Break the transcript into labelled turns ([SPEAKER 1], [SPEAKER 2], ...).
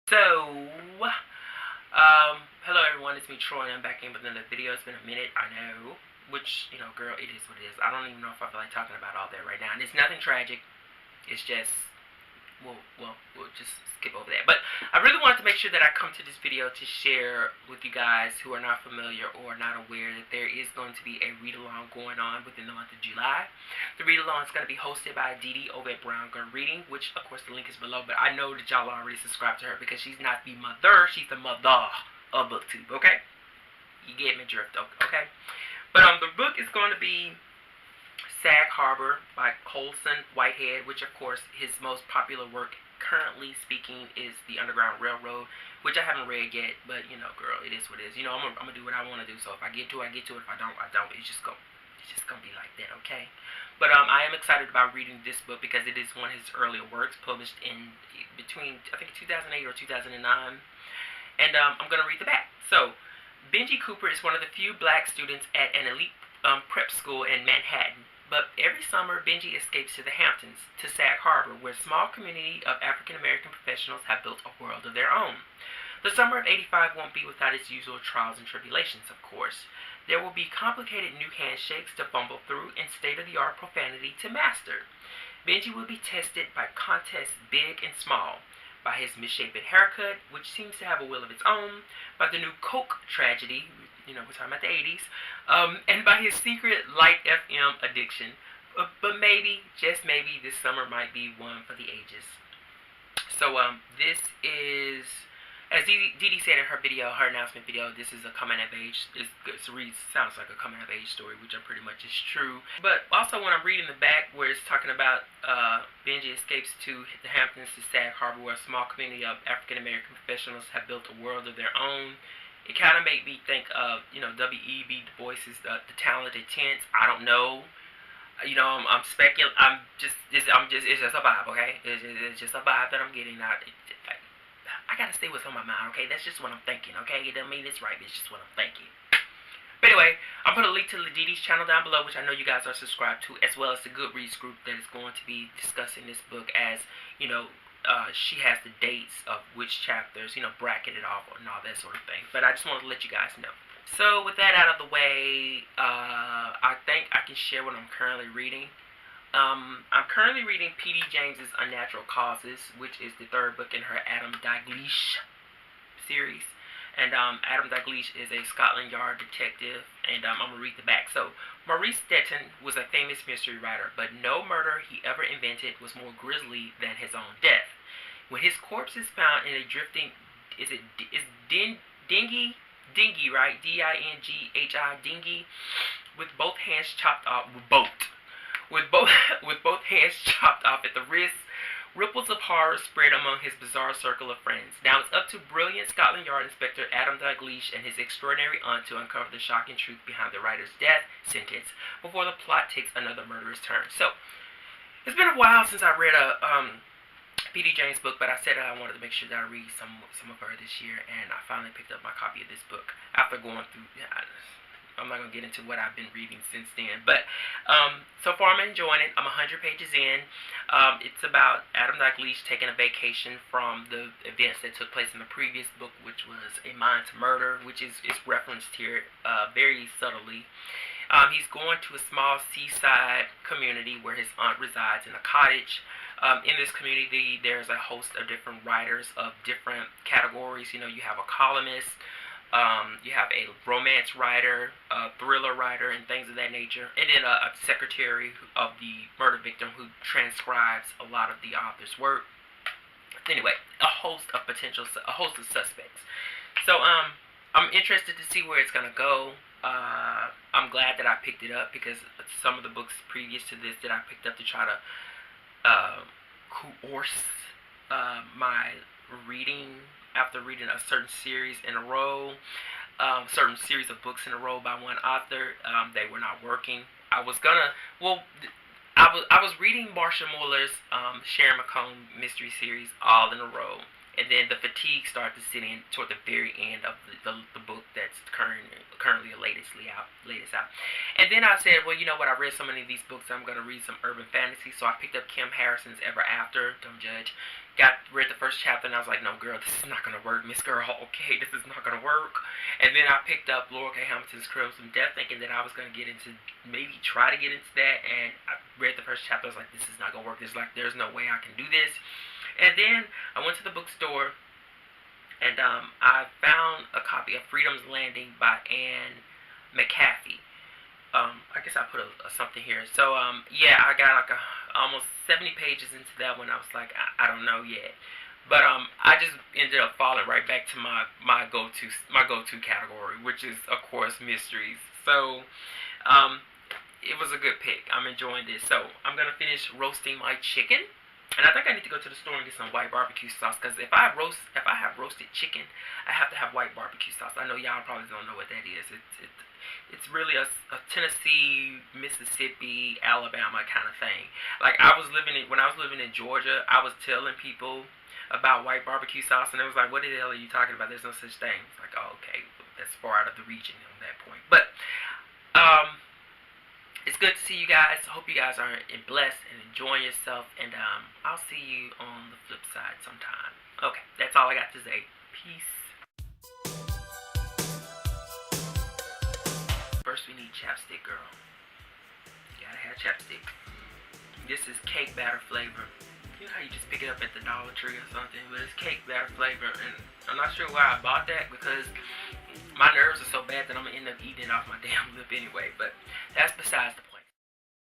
[SPEAKER 1] Hello everyone, it's me Troy, and I'm back in with another video. It's been a minute, I know, which, girl, it is what it is. I don't even know if I feel like talking about all that right now, and it's nothing tragic. It's just, we'll just skip over that. But I really wanted to make sure that I come to this video to share with you guys who are not familiar or not aware that there is going to be a read-along going on within the month of July. The read-along is going to be hosted by Dee over at Brown Girl Reading, which, of course, the link is below. But I know that y'all already subscribed to her because she's not the mother, she's the mother of BookTube, okay? You get me drift, okay? But the book is going to be Sag Harbor by Colson Whitehead, which of course his most popular work currently speaking is The Underground Railroad, which I haven't read yet, but girl, it is what it is. I'm gonna do what I want to do, so if I get to it, I get to it. If I don't, I don't. It's just gonna be like that, okay? But I am excited about reading this book because it is one of his earlier works, published in between, I think, 2008 or 2009. And I'm gonna read the back. So Benji Cooper is one of the few black students at an elite prep school in Manhattan. But every summer, Benji escapes to the Hamptons, to Sag Harbor, where a small community of African-American professionals have built a world of their own. The summer of '85 won't be without its usual trials and tribulations, of course. There will be complicated new handshakes to fumble through and state-of-the-art profanity to master. Benji will be tested by contests big and small, by his misshapen haircut, which seems to have a will of its own, by the new Coke tragedy, we're talking about the 80s, and by his secret light FM addiction. But maybe, just maybe, this summer might be one for the ages. So, this is, as Dee said in her video, her announcement video, this is a coming of age, sounds like a coming of age story, which pretty much is true. But also when I'm reading the back where it's talking about Benji escapes to the Hamptons to Sag Harbor, where a small community of African-American professionals have built a world of their own, it kind of made me think of, W.E.B. Du Bois's the Talented Tense. I don't know. I'm speculating. It's just a vibe, okay? It's just a vibe that I'm getting. I gotta stay what's on my mind, okay? That's just what I'm thinking, okay? It doesn't mean it's right, but it's just what I'm thinking. But anyway, I'm putting a link to Didi's channel down below, which I know you guys are subscribed to, as well as the Goodreads group that is going to be discussing this book as, she has the dates of which chapters, bracketed off and all that sort of thing. But I just wanted to let you guys know. So with that out of the way, I think I can share what I'm currently reading. I'm currently reading P.D. James's Unnatural Causes, which is the third book in her Adam Dalgliesh series. And Adam Dalgliesh is a Scotland Yard detective, and I'm going to read the back. So, Maurice Stetton was a famous mystery writer, but no murder he ever invented was more grisly than his own death. When his corpse is found in a drifting, dinghy, right? D-I-N-G-H-I, dinghy, with both hands chopped off, with both hands chopped off at the wrists, ripples of horror spread among his bizarre circle of friends. Now it's up to brilliant Scotland Yard Inspector Adam Dalgliesh and his extraordinary aunt to uncover the shocking truth behind the writer's death sentence before the plot takes another murderous turn. So, it's been a while since I read a P.D. James book, but I said I wanted to make sure that I read some of her this year, and I finally picked up my copy of this book after going through. I'm not going to get into what I've been reading since then. But so far I'm enjoying it. I'm 100 pages in. It's about Adam Dalgliesh taking a vacation from the events that took place in the previous book, which was A Mind to Murder, which is referenced here very subtly. He's going to a small seaside community where his aunt resides in a cottage. In this community, there's a host of different writers of different categories. You have a columnist, you have a romance writer, a thriller writer, and things of that nature, and then a secretary of the murder victim who transcribes a lot of the author's work. Anyway, a host of suspects. So I'm interested to see where it's gonna go. I'm glad that I picked it up because some of the books previous to this that I picked up to try to coerce my reading after reading a certain series in a row, certain series of books in a row by one author. They were not working. I was reading Marcia Muller's Sharon McComb mystery series all in a row, and then the fatigue started to sit in toward the very end of the book that's currently latest out. And then I said, well, you know what, I read so many of these books, I'm going to read some urban fantasy. So I picked up Kim Harrison's Ever After, don't judge. Read the first chapter, and I was like, no, girl, this is not going to work, Miss Girl, okay, this is not going to work. And then I picked up Laura K. Hamilton's Crimson Death, thinking that I was going to get into, maybe try to get into that, and I read the first chapter, I was like, this is not going to work, there's no way I can do this. And then I went to the bookstore, and I found a copy of Freedom's Landing by Anne McCaffey. I guess I put something here. So, yeah, I got like almost 70 pages into that one. I was like, I don't know yet. But I just ended up falling right back to my go-to category, which is, of course, mysteries. So, it was a good pick. I'm enjoying this. So, I'm going to finish roasting my chicken. And I think I need to go to the store and get some white barbecue sauce, because if I have roasted chicken, I have to have white barbecue sauce. I know y'all probably don't know what that is. It's really a Tennessee, Mississippi, Alabama kind of thing. Like when I was living in Georgia, I was telling people about white barbecue sauce, and it was like, what the hell are you talking about? There's no such thing. It's like, oh, okay, that's far out of the region on that point. But it's good to see you guys. Hope you guys are blessed and enjoying yourself. And I'll see you on the flip side sometime. Okay, that's all I got to say. Peace. First, we need chapstick, girl. You gotta have chapstick. This is cake batter flavor. You know how you just pick it up at the Dollar Tree or something? But it's cake batter flavor. And I'm not sure why I bought that, because my nerves are so bad that I'm going to end up eating it off my damn lip anyway. But that's besides the point.